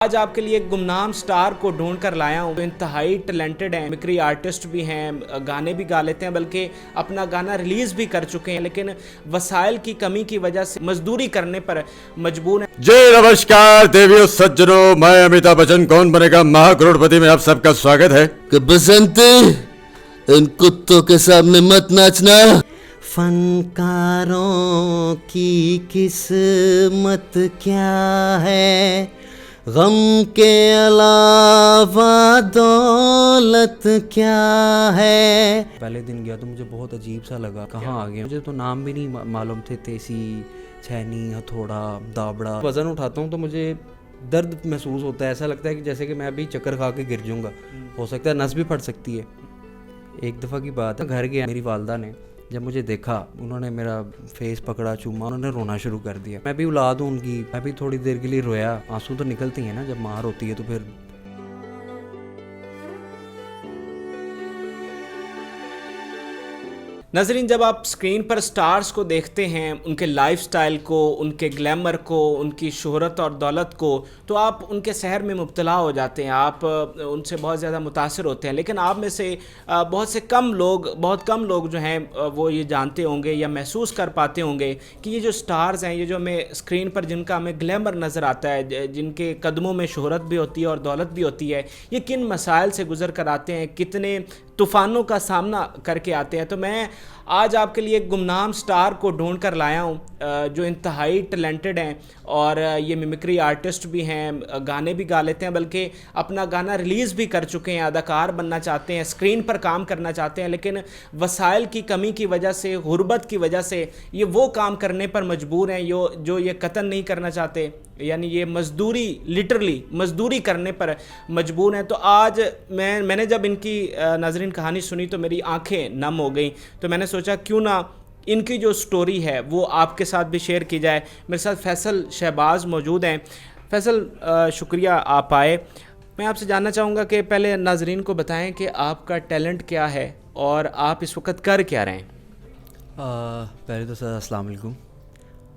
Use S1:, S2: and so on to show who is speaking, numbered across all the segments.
S1: आज आपके लिए एक गुमनाम स्टार को ढूंढ कर लाया हूँ। इंतहाई टैलेंटेड हैं, मिमिक्री आर्टिस्ट भी हैं, गाने भी गा लेते हैं, बल्कि अपना गाना रिलीज भी कर चुके हैं, लेकिन वसाइल की कमी की वजह से मजदूरी करने पर मजबूर हैं।
S2: जय नमस्कार देवियों सज्जनों, मैं अमिताभ बच्चन कौन बनेगा महाकरोड़पति में आप सबका स्वागत है।
S3: कि बसंती इन कुत्तों के सामने मत नाचना। फनकारों की किस्मत क्या है, गम के अलावा दौलत क्या है।
S4: पहले दिन गया तो मुझे बहुत अजीब सा लगा, कहाँ आ गया। मुझे तो नाम भी नहीं मालूम थे, तेसी, छैनी, हथौड़ा, दाबड़ा। वज़न उठाता हूँ तो मुझे दर्द महसूस होता है, ऐसा लगता है कि जैसे कि मैं अभी चक्कर खा के गिर जाऊँगा। हो सकता है नस भी फट सकती है। एक दफ़ा की बात है, घर गया, मेरी वालदा ने जब मुझे देखा, उन्होंने मेरा फेस पकड़ा, चूमा, उन्होंने रोना शुरू कर दिया। मैं भी औलाद हूँ उनकी, मैं भी थोड़ी देर के लिए रोया। आंसू तो निकलती हैं ना जब मार होती है, तो फिर
S1: नाज़रीन, जब आप स्क्रीन पर स्टार्स को देखते हैं, उनके लाइफस्टाइल को, उनके ग्लैमर को, उनकी शोहरत और दौलत को, तो आप उनके सहर में मुब्तला हो जाते हैं, आप उनसे बहुत ज़्यादा मुतासिर होते हैं। लेकिन आप में से बहुत कम लोग जो हैं वो ये जानते होंगे या महसूस कर पाते होंगे कि ये जो स्टार्स हैं, ये जो हमें स्क्रीन पर जिनका हमें ग्लैमर नज़र आता है, जिनके कदमों में शोहरत भी होती है और दौलत भी होती है, ये किन मसाइल से गुज़र कर आते हैं, कितने तूफ़ानों का सामना करके आते हैं। तो मैं आज आपके लिए एक गुमनाम स्टार को ढूंढ कर लाया हूँ, जो इंतहाई टैलेंटेड हैं और ये मिमिक्री आर्टिस्ट भी हैं, गाने भी गा लेते हैं, बल्कि अपना गाना रिलीज़ भी कर चुके हैं, अदाकार बनना चाहते हैं, स्क्रीन पर काम करना चाहते हैं, लेकिन वसाइल की कमी की वजह से, गुर्बत की वजह से ये वो काम करने पर मजबूर हैं जो ये कतल नहीं करना चाहते, यानी ये लिटरली मजदूरी करने पर मजबूर हैं। तो आज मैंने जब इनकी नाज़रीन कहानी सुनी तो मेरी आंखें नम हो गई। तो मैंने सोचा क्यों ना इनकी जो स्टोरी है वो आपके साथ भी शेयर की जाए। मेरे साथ फैसल शहबाज मौजूद हैं। फैसल, शुक्रिया आप आए। मैं आपसे जानना चाहूँगा कि पहले नाज़रीन को बताएं कि आपका टैलेंट क्या है और आप इस वक्त कर क्या रहे हैं।
S4: पहले तो सर अस्सलाम वालेकुम।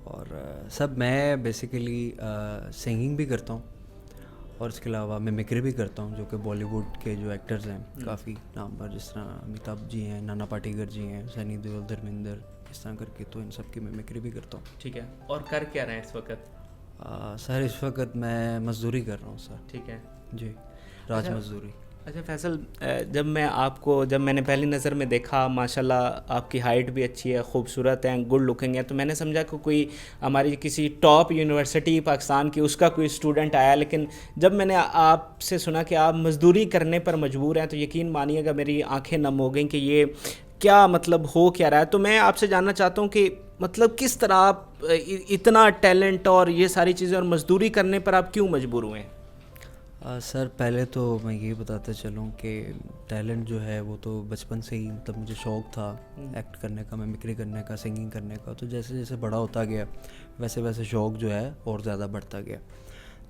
S4: और सब मैं बेसिकली सिंगिंग भी करता हूँ और इसके अलावा मिमिक्री भी करता हूँ, जो कि बॉलीवुड के जो एक्टर्स हैं काफ़ी नाम पर, जिस तरह अमिताभ जी हैं, नाना पाटेकर जी हैं, सनी देओल, धर्मेंद्र, इस तरह करके, तो इन सब की मिमिक्री भी करता हूँ।
S1: ठीक है, और कर क्या रहे हैं इस वक्त?
S4: सर इस वक्त मैं मजदूरी कर रहा हूँ सर।
S1: ठीक है
S4: जी, राज मजदूरी।
S1: अच्छा फैसल, जब मैंने पहली नज़र में देखा, माशाल्लाह आपकी हाइट भी अच्छी है, खूबसूरत है, गुड लुकिंग है, तो मैंने समझा कि कोई हमारी किसी टॉप यूनिवर्सिटी पाकिस्तान की उसका कोई स्टूडेंट आया। लेकिन जब मैंने आपसे सुना कि आप मजदूरी करने पर मजबूर हैं, तो यकीन मानिएगा मेरी आंखें नम हो गई कि ये क्या मतलब हो क्या रहा है। तो मैं आपसे जानना चाहता हूँ कि मतलब किस तरह आप इतना टैलेंट और ये सारी चीज़ें और मजदूरी करने पर आप क्यों मजबूर हुए हैं?
S4: सर पहले तो मैं ये बताता चलूँ कि टैलेंट जो है वो तो बचपन से ही, मतलब मुझे शौक़ था एक्ट करने का, मिमिक्री करने का, सिंगिंग करने का। तो जैसे जैसे बड़ा होता गया वैसे वैसे शौक़ जो है और ज़्यादा बढ़ता गया।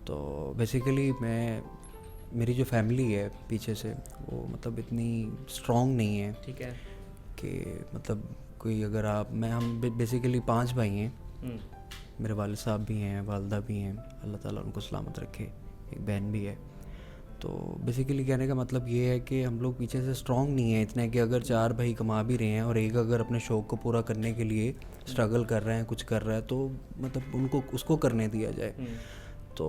S4: तो बेसिकली मेरी जो फैमिली है पीछे से, वो मतलब इतनी स्ट्रॉन्ग नहीं है।
S1: ठीक है
S4: कि मतलब कोई अगर हम बेसिकली 5 भाई हैं। मेरे वालिद साहब भी हैं, वालदा भी हैं, अल्लाह ताला उनको सलामत रखे, एक बहन भी है। तो बेसिकली कहने का मतलब ये है कि हम लोग पीछे से स्ट्रॉन्ग नहीं है इतने कि अगर 4 भाई कमा भी रहे हैं और एक अगर अपने शौक़ को पूरा करने के लिए स्ट्रगल कर रहे हैं, कुछ कर रहा है, तो मतलब उनको उसको करने दिया जाए। तो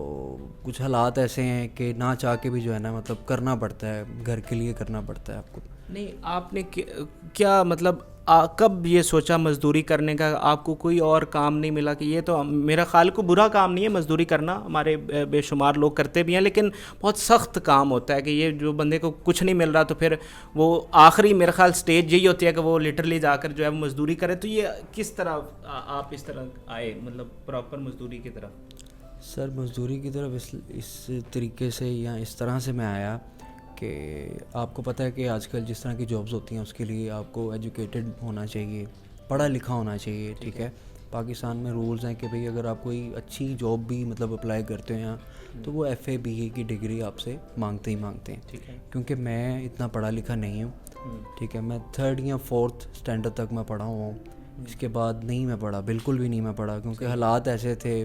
S4: कुछ हालात ऐसे हैं कि ना चाह के भी जो है ना, मतलब करना पड़ता है, घर के लिए करना पड़ता है आपको।
S1: नहीं, आपने क्या मतलब कब ये सोचा मजदूरी करने का? आपको कोई और काम नहीं मिला कि ये तो मेरा ख्याल को बुरा काम नहीं है मजदूरी करना, हमारे बेशुमार लोग करते भी हैं, लेकिन बहुत सख्त काम होता है कि ये जो बंदे को कुछ नहीं मिल रहा तो फिर वो आखिरी मेरा ख्याल स्टेज यही होती है कि वो लिटरली जाकर जो है वो मजदूरी करे। तो ये किस तरह आप इस तरह आए, मतलब प्रॉपर मजदूरी की तरफ?
S4: सर मजदूरी की तरफ इस तरीके से या इस तरह से मैं आया कि आपको पता है कि आजकल जिस तरह की जॉब्स होती हैं उसके लिए आपको एजुकेटेड होना चाहिए, पढ़ा लिखा होना चाहिए। ठीक है, पाकिस्तान में रूल्स हैं कि भाई अगर आप कोई अच्छी जॉब भी मतलब अप्लाई करते हो यहाँ, तो वो FA BA की डिग्री आपसे मांगते ही मांगते हैं।
S1: ठीक है,
S4: क्योंकि मैं इतना पढ़ा लिखा नहीं हूँ। ठीक है, मैं 3rd या 4th स्टैंडर्ड तक मैं पढ़ा हुआ हूँ। इसके बाद नहीं मैं पढ़ा, बिल्कुल भी नहीं मैं पढ़ा, क्योंकि हालात ऐसे थे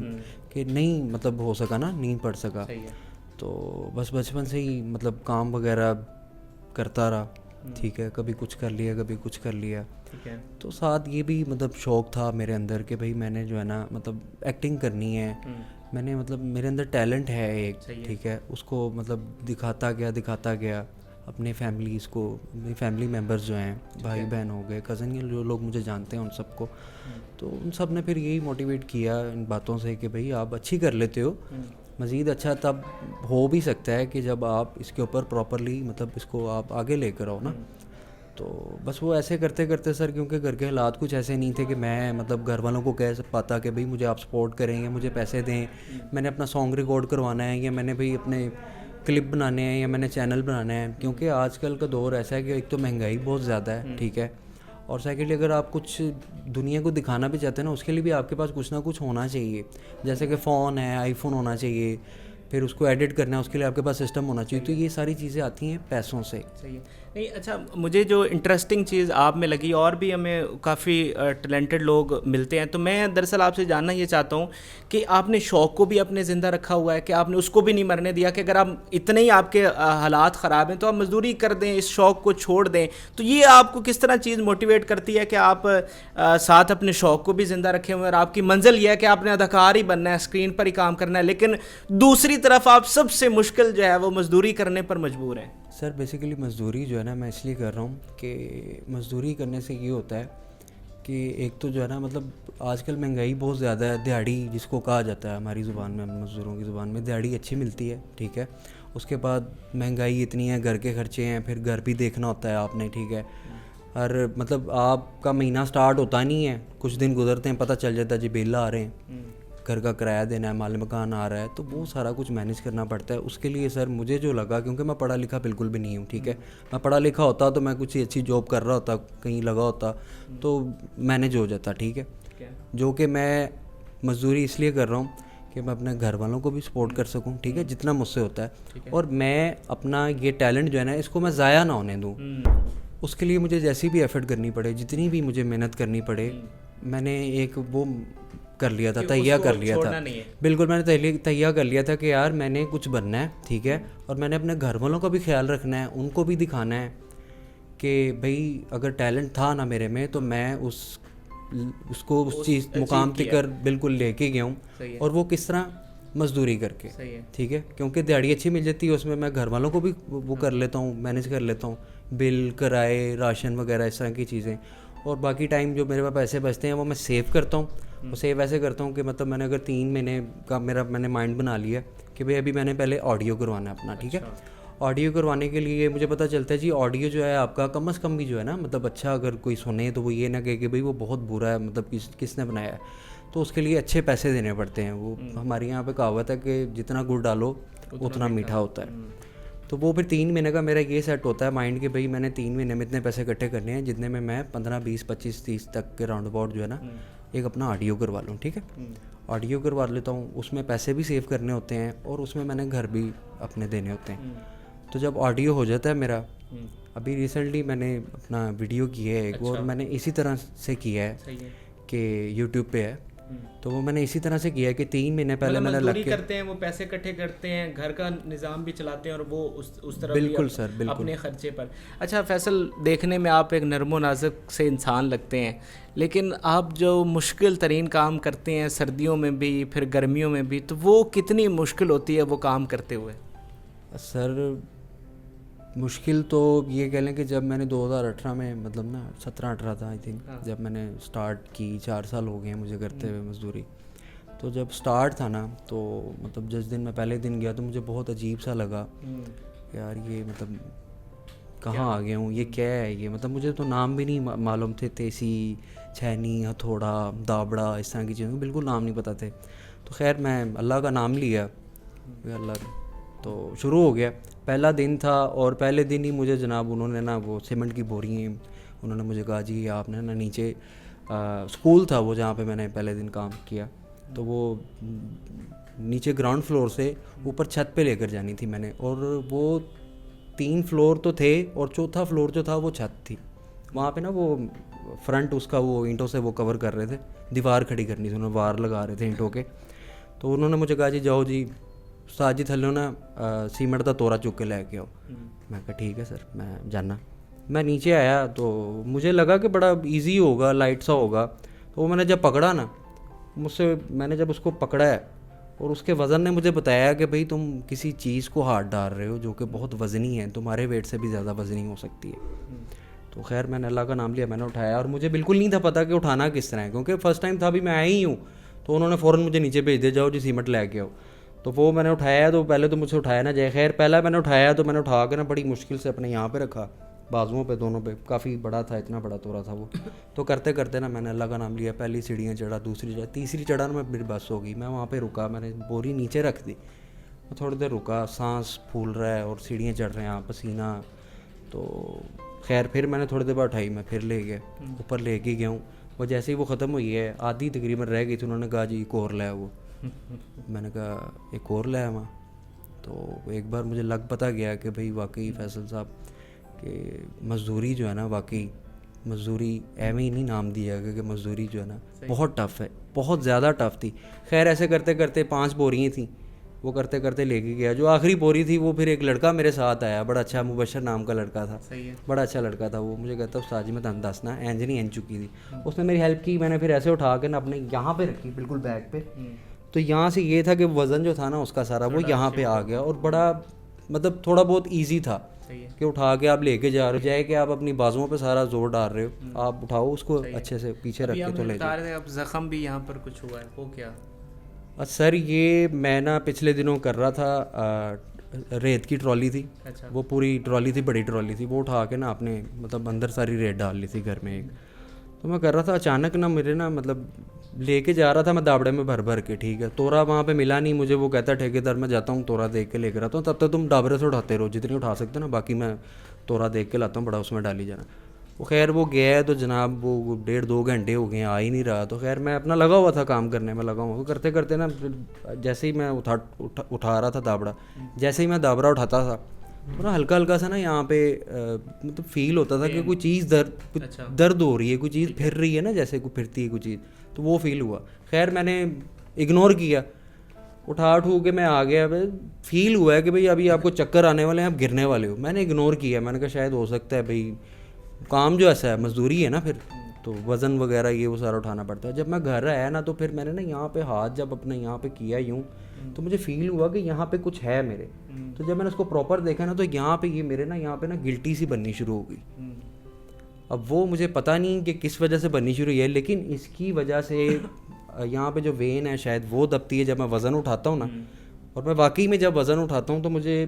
S4: कि नहीं मतलब हो सका ना, नहीं पढ़ सका।
S1: सही है।
S4: तो बस बचपन से ही मतलब काम वगैरह करता रहा, ठीक है, कभी कुछ कर लिया कभी कुछ कर लिया।
S1: ठीक है।
S4: तो साथ ये भी मतलब शौक़ था मेरे अंदर कि भाई मैंने जो है ना मतलब एक्टिंग करनी है, मैंने मतलब मेरे अंदर टैलेंट है एक, ठीक है, उसको मतलब दिखाता गया अपने फैमिलीज़ को, मेरी फैमिली मेम्बर्स जो हैं, भाई बहन हो गए, कज़न, ये जो लोग मुझे जानते हैं उन सबको, तो उन सब ने फिर यही मोटिवेट किया इन बातों से कि भाई आप अच्छी कर लेते हो, मज़ीद अच्छा तब हो भी सकता है कि जब आप इसके ऊपर प्रॉपरली मतलब इसको आप आगे लेकर आओ ना। तो बस वो ऐसे करते करते सर, क्योंकि घर के हालात कुछ ऐसे नहीं थे कि मैं मतलब घर वालों को कह पाता कि भाई मुझे आप सपोर्ट करेंगे, मुझे पैसे दें, मैंने अपना सॉन्ग रिकॉर्ड करवाना है, या मैंने भाई अपने क्लिप बनाने हैं, या मैंने चैनल बनाना है। क्योंकि आजकल का दौर ऐसा है कि एक तो महंगाई बहुत ज़्यादा है, ठीक है, और सेकेंडली अगर आप कुछ दुनिया को दिखाना भी चाहते हैं ना, उसके लिए भी आपके पास कुछ ना कुछ होना चाहिए। जैसे कि फ़ोन है, आईफोन होना चाहिए, फिर उसको एडिट करना है, उसके लिए आपके पास सिस्टम होना चाहिए। तो ये सारी चीज़ें आती हैं पैसों से।
S1: सही है। नहीं, अच्छा, मुझे जो इंटरेस्टिंग चीज़ आप में लगी, और भी हमें काफ़ी टैलेंटेड लोग मिलते हैं, तो मैं दरअसल आपसे जानना ये चाहता हूँ कि आपने शौक़ को भी अपने ज़िंदा रखा हुआ है, कि आपने उसको भी नहीं मरने दिया कि अगर आप इतने ही आपके हालात ख़राब हैं तो आप मजदूरी कर दें, इस शौक़ को छोड़ दें। तो ये आपको किस तरह चीज़ मोटिवेट करती है कि आप साथ अपने शौक़ को भी ज़िंदा रखे हुए हैं, और आपकी मंजिल ये है कि आपने अदाकार ही बनना है, स्क्रीन पर ही काम करना है, लेकिन दूसरी तरफ आप सबसे मुश्किल जो है वो मजदूरी करने पर मजबूर हैं?
S4: सर बेसिकली मज़दूरी जो है ना मैं इसलिए कर रहा हूँ कि मज़दूरी करने से ये होता है कि एक तो जो है ना मतलब आजकल महंगाई बहुत ज़्यादा है, दिहाड़ी जिसको कहा जाता है हमारी ज़ुबान में, मज़दूरों की ज़ुबान में, दिहाड़ी अच्छी मिलती है, ठीक है। उसके बाद महंगाई इतनी है, घर के खर्चे हैं, फिर घर भी देखना होता है आपने, ठीक है। और मतलब आपका महीना स्टार्ट होता नहीं है, कुछ दिन गुजरते हैं, पता चल जाता है जी बिल आ रहे हैं, घर का किराया देना है, माल मकान आ रहा है, तो वो सारा कुछ मैनेज करना पड़ता है। उसके लिए सर मुझे जो लगा, क्योंकि मैं पढ़ा लिखा बिल्कुल भी नहीं हूँ, ठीक है, मैं पढ़ा लिखा होता तो मैं कुछ अच्छी जॉब कर रहा होता, कहीं लगा होता तो मैनेज हो जाता, ठीक है। जो कि मैं मजदूरी इसलिए कर रहा हूँ कि मैं अपने घर वालों को भी सपोर्ट कर सकूँ, ठीक है, जितना मुझसे होता है, और मैं अपना ये टैलेंट जो है ना इसको मैं ज़ाया ना होने दूँ। उसके लिए मुझे जैसी भी एफ़र्ट करनी पड़े, जितनी भी मुझे मेहनत करनी पड़े, मैंने एक वो कर लिया था, तैयार कर लिया था, बिल्कुल मैंने तैयार कर लिया था कि यार मैंने कुछ बनना है, ठीक है, और मैंने अपने घर वालों का भी ख्याल रखना है, उनको भी दिखाना है कि भाई अगर टैलेंट था ना मेरे में तो मैं उसको उस चीज़ मुकाम तक बिल्कुल लेके गया हूँ, और वो किस तरह मजदूरी करके, ठीक है, क्योंकि दिहाड़ी अच्छी मिल जाती है, उसमें मैं घर वालों को भी वो कर लेता हूँ, मैनेज कर लेता हूँ, बिल, किराए, राशन वगैरह इस तरह की चीज़ें, और बाकी टाइम जो मेरे पास पैसे बचते हैं वो मैं सेव करता हूँ। वो सेव ऐसे करता हूँ कि मतलब मैंने अगर 3 महीने का मैंने माइंड बना लिया कि भाई अभी मैंने पहले ऑडियो करवाना है अपना, ठीक है। ऑडियो करवाने के लिए मुझे पता चलता है जी ऑडियो जो है आपका कम से कम भी जो है ना मतलब अच्छा अगर कोई सुने तो वो ये ना कहे कि भाई वो बहुत बुरा है, मतलब किसने बनाया है, तो उसके लिए अच्छे पैसे देने पड़ते हैं। वो हमारे यहाँ पे कहावत है कि जितना गुड़ डालो उतना मीठा होता है। तो वो फिर 3 महीने का मेरा ये सेट होता है माइंड कि भाई मैंने 3 महीने में इतने पैसे इकट्ठे करने हैं जितने में मैं 15, 20, 25, 30 तक के राउंड अबाउट जो है ना एक अपना ऑडियो करवा लूँ, ठीक है। ऑडियो करवा लेता हूँ, उसमें पैसे भी सेव करने होते हैं और उसमें मैंने घर भी अपने देने होते हैं। तो जब ऑडियो हो जाता है मेरा, अभी रिसेंटली मैंने अपना वीडियो किया है एक, और मैंने इसी तरह से किया है कि यूट्यूब पे है, तो वो मैंने इसी तरह से किया कि 3 महीने पहले मैंने लग के
S1: करते हैं, वो पैसे इकट्ठे करते हैं, घर का निज़ाम भी चलाते हैं, और वो उस तरह
S4: बिल्कुल
S1: भी
S4: सर, बिल्कुल
S1: अपने खर्चे पर। अच्छा फैसल, देखने में आप एक नर्मो नाजुक से इंसान लगते हैं, लेकिन आप जो मुश्किल तरीन काम करते हैं सर्दियों में भी फिर गर्मियों में भी, तो वो कितनी मुश्किल होती है वो काम करते हुए?
S4: सर मुश्किल तो ये कह लें कि जब मैंने 2018 में मतलब ना 17-18 था आई थिंक, जब मैंने स्टार्ट की, 4 साल हो गए हैं मुझे करते हुए मजदूरी। तो जब स्टार्ट था ना तो मतलब जिस दिन मैं पहले दिन गया तो मुझे बहुत अजीब सा लगा यार, ये मतलब कहाँ आ गया हूँ, ये क्या है ये, मतलब मुझे तो नाम भी नहीं मालूम थे, तेसी, छैनी, हथौड़ा, दाबड़ा, इस तरह की चीज़ों बिल्कुल नाम नहीं पता थे। तो खैर मैं अल्लाह का नाम लिया, अल्लाह, तो शुरू हो गया। पहला दिन था और पहले दिन ही मुझे जनाब उन्होंने ना वो सीमेंट की बोरियाँ उन्होंने मुझे कहा जी आपने ना नीचे स्कूल था वो जहाँ पे मैंने पहले दिन काम किया, तो वो नीचे ग्राउंड फ्लोर से ऊपर छत पे लेकर जानी थी मैंने, और वो 3 फ्लोर तो थे और चौथा फ्लोर जो था वो छत थी। वहाँ पे ना वो फ्रंट उसका वो ईंटों से वो कवर कर रहे थे, दीवार खड़ी करनी थी, उन्होंने वार लगा रहे थे ईंटों के। तो उन्होंने मुझे कहा जी जाओ जी उस्ताद जी थल्लों ना सीमेंट का तोरा चुक के लैके आओ। मैं कहा ठीक है सर, मैं जाना। मैं नीचे आया तो मुझे लगा कि बड़ा इजी होगा, लाइट सा होगा। तो वो मैंने जब पकड़ा ना, मैंने जब उसको पकड़ा है और उसके वज़न ने मुझे बताया कि भाई तुम किसी चीज़ को हाथ डाल रहे हो जो कि बहुत वज़नी है, तुम्हारे वेट से भी ज़्यादा वज़नी हो सकती है। तो खैर मैंने अल्लाह का नाम लिया, मैंने उठाया और मुझे बिल्कुल नहीं था पता कि उठाना किस तरह है, क्योंकि फ़र्स्ट टाइम था, अभी मैं आया ही हूँ। तो उन्होंने फ़ौरन मुझे नीचे भेज दिया, जाओ जी सीमेंट लेके आओ। तो वो मैंने उठाया, तो पहले तो मुझसे उठाया ना जाए। खैर पहला मैंने उठाया तो मैंने उठा के ना बड़ी मुश्किल से अपने यहाँ पे रखा, बाजुओं पे, दोनों पे। काफ़ी बड़ा था, इतना बड़ा तोड़ा था वो। तो करते करते ना मैंने अल्लाह का नाम लिया, पहली सीढ़ियाँ चढ़ा, दूसरी चढ़ा, तीसरी चढ़ा ना मेरी बस हो गई। मैं वहाँ पे रुका, मैंने बोरी नीचे रख दी, मैं थोड़ी देर रुका, सांस फूल रहा है और सीढ़ियाँ चढ़ रहे हैं, पसीना। तो खैर फिर मैंने थोड़ी देर बाद उठाई, मैं फिर ले गया, ऊपर ले के गया हूँ। वो जैसे ही वो ख़त्म हुई है, आधी तकरीबन रह गई थी, उन्होंने कहा जी एक और लाया वो। मैंने कहा एक और लाया वहाँ। तो एक बार मुझे लग पता गया कि भाई वाकई फैसल साहब कि मज़दूरी जो है ना, वाकई मज़दूरी एवं ही नहीं नाम दिया गया कि मज़दूरी जो है ना बहुत टफ़ है, बहुत ज़्यादा टफ़ थी। खैर ऐसे करते करते 5 बोरियाँ थी, वो करते करते लेके गया। जो आखिरी बोरी थी वो फिर एक लड़का मेरे साथ आया, बड़ा अच्छा, मुबशर नाम का लड़का था, बड़ा अच्छा लड़का था वो। मुझे कहता उस्ताद जी मैं तुम दसना, एंज नहीं एंज चुकी थी। उसने मेरी हेल्प की, मैंने फिर ऐसे उठा के ना अपने यहाँ पे रखी, बिल्कुल बैग पे। तो यहाँ से ये था कि वज़न जो था ना उसका सारा वो यहाँ पे आ गया, और बड़ा मतलब थोड़ा बहुत ईजी था कि उठा के आप लेके जा रहे हो, जाए कि आप अपनी बाजुओं पे सारा जोर डाल रहे हो, आप उठाओ उसको अच्छे से, पीछे रख के तो ले जाओ।
S1: अब जख्म भी यहाँ पर कुछ हुआ है, वो क्या?
S4: सर ये मैं ना पिछले दिनों कर रहा था, रेत की ट्रॉली थी।
S1: अच्छा।
S4: वो पूरी ट्रॉली थी, बड़ी ट्रॉली थी, वो उठा के ना आपने मतलब अंदर सारी रेत डाल ली थी घर में एक। तो मैं कर रहा था, अचानक ना मेरे ना मतलब लेके जा रहा था मैं दाबड़े में भर भर के, ठीक है। तोरा वहाँ पे मिला नहीं मुझे, वो कहता ठेकेदार मैं जाता हूँ तोरा देख के लेकर आता हूँ, तब तक तुम दाबड़े से उठाते रहो जितनी उठा सकते हो ना, बाकी मैं तोरा देख के लाता हूँ, बड़ा उसमें डाली जाना। वो खैर वो गया है तो जनाब वो 1.5-2 घंटे हो गए, आ ही नहीं रहा। तो खैर मैं अपना लगा हुआ था, काम करने में लगा हुआ। वो करते करते ना जैसे ही मैं उठा रहा था दाबड़ा, जैसे ही मैं दाबड़ा उठाता था तो ना हल्का हल्का सा ना यहाँ पे मतलब फील होता था कि कोई चीज़ दर्द हो रही है, कोई चीज़ फिर रही है ना, जैसे कोई फिरती है कोई चीज़, तो वो फील हुआ। खैर मैंने इग्नोर किया, उठा के मैं आ गया। फील हुआ है कि भाई अभी आपको चक्कर आने वाले हैं, आप गिरने वाले हो। मैंने इग्नोर किया, मैंने कहा शायद हो सकता है भाई काम जो ऐसा है, मजदूरी है ना, फिर तो वज़न वगैरह ये वो सारा उठाना पड़ता है। जब मैं घर आया ना तो फिर मैंने ना यहाँ पे हाथ जब अपने यहाँ पे किया यूँ, तो मुझे फील हुआ कि यहाँ पे कुछ है मेरे। तो जब मैंने उसको प्रॉपर देखा ना तो यहाँ पे ये मेरे ना यहाँ पे ना गिल्टी सी बननी शुरू हो गई। अब वो मुझे पता नहीं कि किस वजह से बननी शुरू हुई है, लेकिन इसकी वजह से यहाँ पे जो वेन है शायद वो दबती है जब मैं वज़न उठाता हूँ ना। और मैं वाकई में जब वज़न उठाता हूँ तो मुझे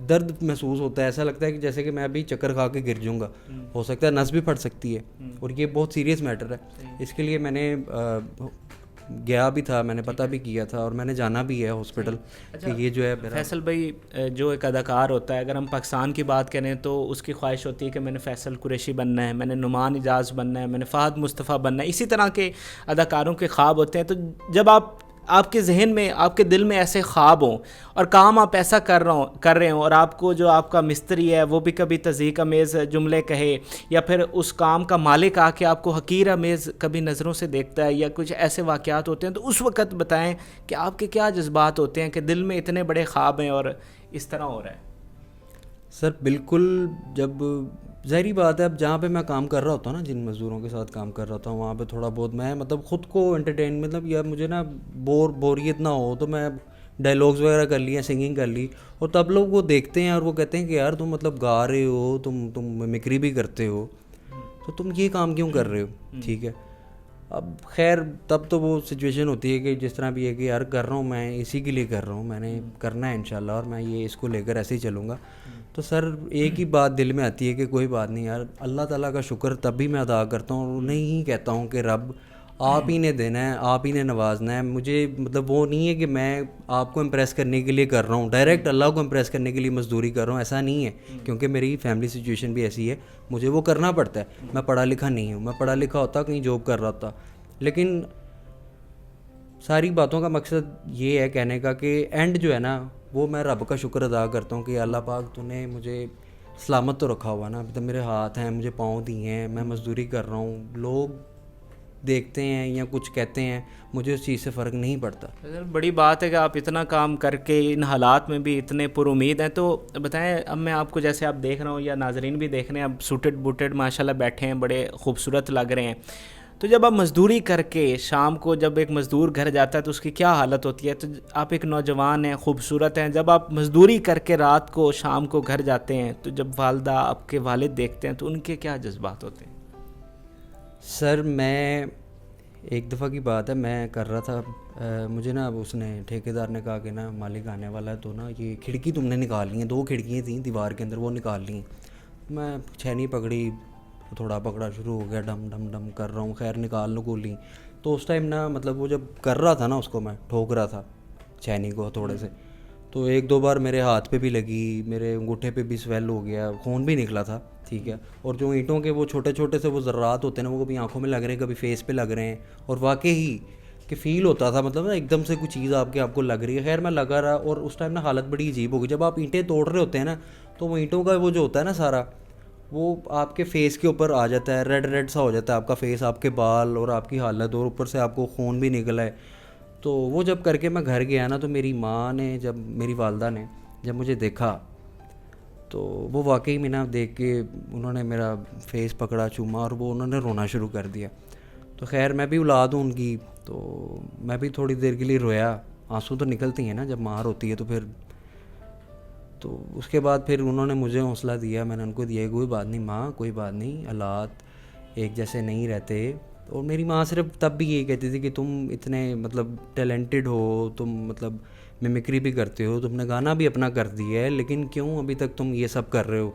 S4: दर्द महसूस होता है, ऐसा लगता है कि जैसे कि मैं अभी चक्कर खा के गिर जाऊँगा, हो सकता है नस भी फट सकती है, और ये बहुत सीरियस मैटर है। इसके लिए मैंने गया भी था, मैंने पता भी किया था, और मैंने जाना भी है हॉस्पिटल।
S1: अच्छा,
S4: कि ये जो है
S1: फैसल भाई जो एक अदाकार होता है, अगर हम पाकिस्तान की बात करें तो उसकी ख्वाहिश होती है कि मैंने फैसल कुरैशी बनना है, मैंने नुमान इजाज़ बनना है, मैंने फ़हद मुस्तफ़ा बनना है। इसी तरह के अदाकारों के ख्वाब होते हैं। तो जब आपके जहन में, आपके दिल में ऐसे ख्वाब हों और काम आप ऐसा कर रहे हों, और आपको जो आपका मिस्त्री है वो भी कभी तज़ीक अमेज़ जुमले कहे, या फिर उस काम का मालिक आके आपको हकीर अमेज़ कभी नज़रों से देखता है, या कुछ ऐसे वाक़यात होते हैं, तो उस वक़्त बताएं कि आपके क्या जज्बात होते हैं कि दिल में इतने बड़े ख्वाब हैं और इस तरह हो रहा है।
S4: सर बिल्कुल, जब ज़ाहिरी बात है, अब जहाँ पे मैं काम कर रहा होता हूँ ना, जिन मज़दूरों के साथ काम कर रहा था, वहाँ पे थोड़ा बहुत मैं मतलब ख़ुद को एंटरटेन, मतलब यार मुझे ना बोरियत ना हो तो मैं डायलॉग्स वगैरह कर लिया, सिंगिंग कर ली, और तब लोग वो देखते हैं और वो कहते हैं कि यार तुम मतलब गा रहे हो, तुम मिमिक्री भी करते हो, तो तुम ये काम क्यों कर रहे हो, ठीक है। अब खैर तब तो वो सिचुएशन होती है कि जिस तरह भी है कि यार कर रहा हूँ मैं, इसी के लिए कर रहा हूँ, मैंने करना है इंशाल्लाह, और मैं ये इसको लेकर ऐसे ही चलूँगा। तो सर एक ही बात दिल में आती है कि कोई बात नहीं यार, अल्लाह ताला का शुक्र तब भी मैं अदा करता हूँ, और उन्हें ही कहता हूँ कि रब आप ही ने देना है, आप ही ने नवाजना है मुझे। मतलब वो नहीं है कि मैं आपको इम्प्रेस करने के लिए कर रहा हूँ, डायरेक्ट अल्लाह को इम्प्रेस करने के लिए मजदूरी कर रहा हूँ, ऐसा नहीं है। क्योंकि मेरी फैमिली सिचुएशन भी ऐसी है, मुझे वो करना पड़ता है। मैं पढ़ा लिखा नहीं हूँ, मैं पढ़ा लिखा होता कहीं जॉब कर रहा होता। लेकिन सारी बातों का मकसद ये है कहने का कि एंड जो है ना, वो मैं रब का शुक्र अदा करता हूँ कि अल्लाह पाक तूने मुझे सलामत तो रखा हुआ ना। अभी तो मेरे हाथ हैं, मुझे पाँव दिए हैं, मैं मजदूरी कर रहा हूँ, लोग देखते हैं या कुछ कहते हैं, मुझे उस चीज़ से फ़र्क नहीं पड़ता।
S1: सर बड़ी बात है कि आप इतना काम करके इन हालात में भी इतने पुरुमीद हैं। तो बताएं, अब मैं आपको, जैसे आप देख रहा हूँ या नाजरीन भी देख रहे हैं, अब सूटेड बूटेड माशाल्लाह बैठे हैं, बड़े खूबसूरत लग रहे हैं। तो जब आप मज़दूरी करके शाम को जब एक मज़दूर घर जाता है तो उसकी क्या हालत होती है? तो आप एक नौजवान हैं, खूबसूरत हैं, जब आप मज़दूरी करके रात को शाम को घर जाते हैं तो जब वालदा आपके वालिद देखते हैं तो उनके क्या जज्बात होते हैं?
S4: सर मैं एक दफ़ा की बात है, मैं कर रहा था मुझे ना उसने ठेकेदार ने कहा कि ना मालिक आने वाला है तो ना ये खिड़की तुमने निकाल ली है, 2 खिड़कियाँ थी दीवार के अंदर, वो निकाल ली हैं। मैं छेनी पकड़ी, थोड़ा पकड़ा, शुरू हो गया, डम डम डम कर रहा हूँ, खैर निकाल लो गोली। तो उस टाइम ना मतलब वो जब कर रहा था ना उसको, मैं ठोक रहा था छेनी को थोड़े से, तो 1-2 बार मेरे हाथ पे भी लगी, मेरे अंगूठे पे भी स्वेल हो गया, खून भी निकला था, ठीक है। और जो ईंटों के वो छोटे छोटे से वो ज़र्रात होते हैं ना, वो कभी आंखों में लग रहे हैं, कभी फेस पे लग रहे हैं, और वाकई ही कि फ़ील होता था, मतलब ना एकदम से कुछ चीज़ आपको लग रही है। खैर मैं लगा रहा, और उस टाइम ना हालत बड़ी अजीब हो गई। जब आप ईंटें तोड़ रहे होते हैं ना, तो वो ईंटों का वो जो होता है ना सारा, वो आपके फेस के ऊपर आ जाता है, रेड रेड सा हो जाता है आपका फेस, आपके बाल और आपकी हालत, और ऊपर से आपको खून भी निकला है। तो वो जब करके मैं घर गया ना, तो मेरी माँ ने, जब मेरी वालदा ने जब मुझे देखा, तो वो वाकई में ना देख के उन्होंने मेरा फेस पकड़ा, चूमा, और वो उन्होंने रोना शुरू कर दिया। तो खैर मैं भी औलाद हूँ उनकी, तो मैं भी थोड़ी देर के लिए रोया। आंसू तो निकलती हैं ना जब माँ रोती है, तो फिर तो उसके बाद फिर उन्होंने मुझे हौसला दिया, मैंने उनको दिया, कोई बात नहीं माँ, कोई बात नहीं, हालात एक जैसे नहीं रहते। और मेरी माँ सिर्फ तब भी यही कहती थी कि तुम इतने मतलब टैलेंटेड हो, तुम मतलब मिमिक्री भी करते हो, तुमने गाना भी अपना कर दिया है, लेकिन क्यों अभी तक तुम ये सब कर रहे हो।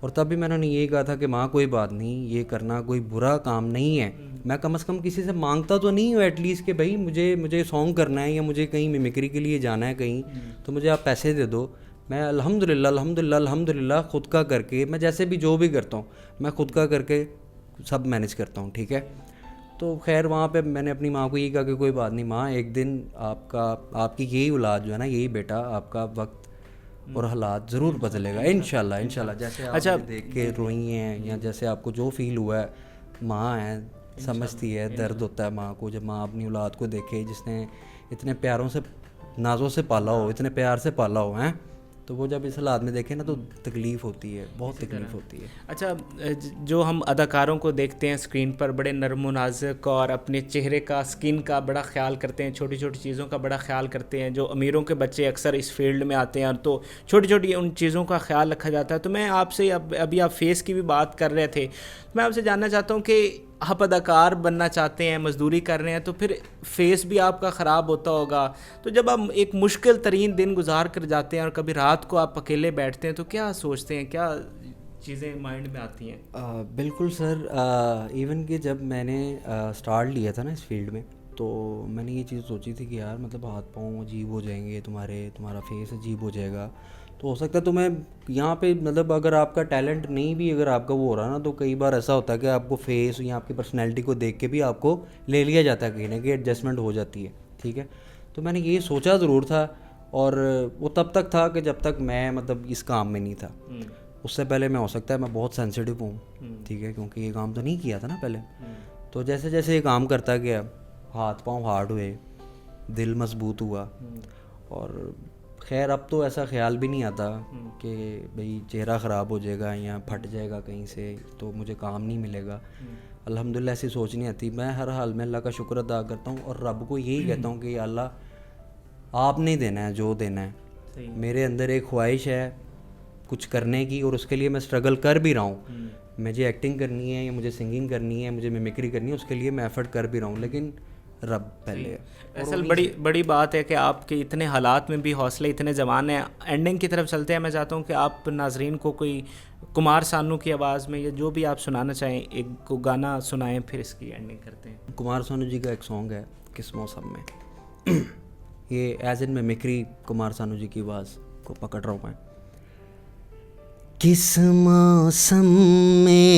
S4: और तब भी मैंने उन्हें यही कहा था कि माँ कोई बात नहीं, ये करना कोई बुरा काम नहीं है। मैं कम से कम किसी से मांगता तो नहीं हूँ एटलीस्ट कि भाई मुझे सॉन्ग करना है या मुझे कहीं मिमिक्री के लिए जाना है कहीं, तो मुझे आप पैसे दे दो। मैं अल्हम्दुलिल्लाह अल्हम्दुलिल्लाह अल्हम्दुलिल्लाह खुद का करके, मैं जैसे भी जो भी करता हूँ मैं खुद का करके सब मैनेज करता हूँ, ठीक है। तो खैर वहाँ पे मैंने अपनी माँ को यही कहा कि कोई बात नहीं माँ, एक दिन आपकी यही औलाद जो है ना, यही बेटा, आपका वक्त और हालात ज़रूर बदलेगा इंशाल्लाह इंशाल्लाह। जैसे आप
S1: अच्छा,
S4: मुझे देख के रोई हैं या जैसे आपको जो फील हुआ है, माँ है, समझती है, दर्द होता है माँ को, जब माँ अपनी औलाद को देखे जिसने इतने प्यारों से, नाज़ों से पाला हो, इतने प्यार से पाला हो, हैं, तो वो जब इस हालात में देखे ना, तो तकलीफ़ होती है, बहुत तकलीफ़ होती है।
S1: अच्छा, जो हम अदाकारों को देखते हैं स्क्रीन पर, बड़े नर्म व नाजुक और अपने चेहरे का, स्किन का बड़ा ख्याल करते हैं, छोटी छोटी चीज़ों का बड़ा ख्याल करते हैं, जो अमीरों के बच्चे अक्सर इस फील्ड में आते हैं, तो छोटी छोटी उन चीज़ों का ख्याल रखा जाता है। तो मैं आपसे, अभी आप फेस की भी बात कर रहे थे, मैं आपसे जानना चाहता हूँ कि आप अदाकार बनना चाहते हैं, मजदूरी कर रहे हैं, तो फिर फेस भी आपका ख़राब होता होगा। तो जब आप एक मुश्किल तरीन दिन गुजार कर जाते हैं और कभी रात को आप अकेले बैठते हैं, तो क्या सोचते हैं, क्या चीज़ें माइंड में आती हैं?
S4: बिल्कुल सर, इवन कि जब मैंने स्टार्ट लिया था ना इस फील्ड में, तो मैंने ये चीज़ सोची थी कि यार मतलब हाथ पाँव अजीब हो जाएंगे, तुम्हारा फेस अजीब हो जाएगा, तो हो सकता है तुम्हें यहाँ पे मतलब अगर आपका टैलेंट नहीं भी अगर आपका वो हो रहा ना, तो कई बार ऐसा होता है कि आपको फेस या आपकी पर्सनैलिटी को देख के भी आपको ले लिया जाता है, कहीं ना कहीं एडजस्टमेंट हो जाती है, ठीक है। तो मैंने ये सोचा ज़रूर था, और वो तब तक था कि जब तक मैं मतलब इस काम में नहीं था। उससे पहले मैं, हो सकता है मैं बहुत सेंसिटिव हूँ, ठीक है, क्योंकि ये काम तो नहीं किया था ना पहले। तो जैसे जैसे ये काम करता गया, हाथ पाँव हार्ड हुए, दिल मजबूत हुआ, और खैर अब तो ऐसा ख्याल भी नहीं आता कि भाई चेहरा ख़राब हो जाएगा या फट जाएगा कहीं से तो मुझे काम नहीं मिलेगा। अल्हम्दुलिल्लाह ऐसी सोच नहीं आती। मैं हर हाल में अल्लाह का शुक्र अदा करता हूँ और रब को यही कहता हूँ कि अल्लाह आपने देना है जो देना है। मेरे अंदर एक ख्वाहिश है कुछ करने की और उसके लिए मैं स्ट्रगल कर भी रहा हूँ। मुझे एक्टिंग करनी है या मुझे सिंगिंग करनी है, मुझे मिमिक्री करनी है, उसके लिए मैं एफर्ट कर भी रहा हूँ, लेकिन रब पहले है।
S1: असल बड़ी बात है कि आपके इतने हालात में भी हौसले इतने जवान हैं। एंडिंग की तरफ चलते हैं। मैं चाहता हूँ कि आप नाजरीन को कोई कुमार सानू की आवाज़ में या जो भी आप सुनाना चाहें एक को गाना सुनाएं, फिर इसकी एंडिंग करते हैं।
S4: कुमार सानू जी का एक सॉन्ग है किस मौसम में ये as in mimicry Kumar Sanu ji की आवाज़ को पकड़ रहा हूँ मैं। किस मौसम में,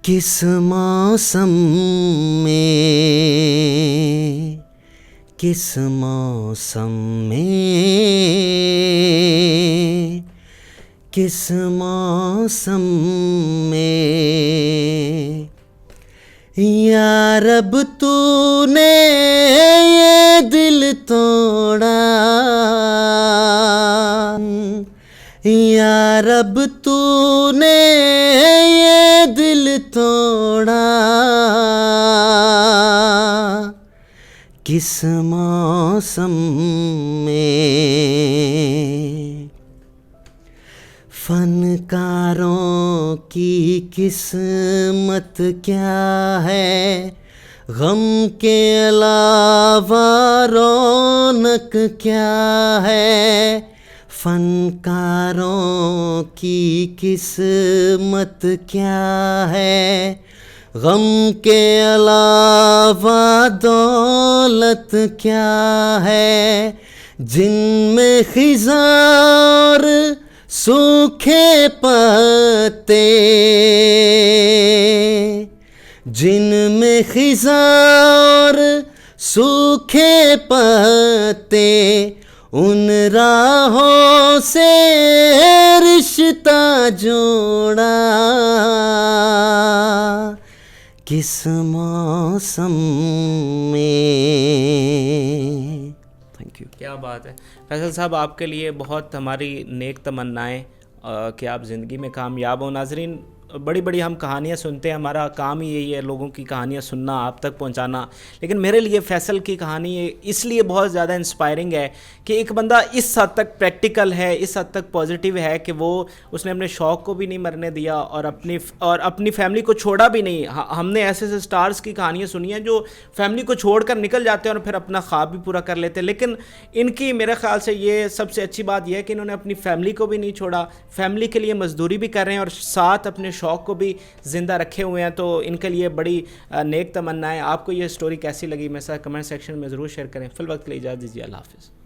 S4: किस मौसम में, किस मौसम में, किस मौसम में
S3: या रब तूने ये दिल तोड़ा, या रब तूने ये दिल तोड़ा, किस मौसम में। फनकारों की किस्मत क्या है, गम के अलावा रौनक क्या है। फनकारों की किस्मत क्या है, गम के अलावा दौलत क्या है। जिनमें खिज़ार सूखे पत्ते, जिनमें खिज़ार सूखे पत्ते, उन राहों से रिश्ता जोड़ा, किस मौसम में। Thank you.
S1: क्या बात है फैसल साहब, आपके लिए बहुत हमारी नेक तमन्नाएं कि आप ज़िंदगी में कामयाब हो। नाजरीन, बड़ी बड़ी हम कहानियाँ सुनते हैं, हमारा काम ही यही है लोगों की कहानियाँ सुनना, आप तक पहुँचाना। लेकिन मेरे लिए फैसल की कहानी इसलिए बहुत ज़्यादा इंस्पायरिंग है कि एक बंदा इस हद तक प्रैक्टिकल है, इस हद तक पॉजिटिव है कि वो उसने अपने शौक़ को भी नहीं मरने दिया और अपनी फैमिली को छोड़ा भी नहीं। हमने ऐसे ऐसे स्टार्स की कहानियाँ सुनी हैं जो फैमिली को छोड़ कर निकल जाते हैं और फिर अपना ख्वाब भी पूरा कर लेते हैं। लेकिन इनकी मेरे ख्याल से ये सबसे अच्छी बात यह है कि इन्होंने अपनी फैमिली को भी नहीं छोड़ा, फैमिली के लिए मजदूरी भी कर रहे हैं और साथ अपने शौक़ को भी ज़िंदा रखे हुए हैं। तो इनके लिए बड़ी नेक तमन्नाएं। आपको ये स्टोरी कैसी लगी मेरे साथ कमेंट सेक्शन में ज़रूर शेयर करें। फिल वक्त के लिए इजाज़त दीजिए। अल्लाह हाफ़िज़।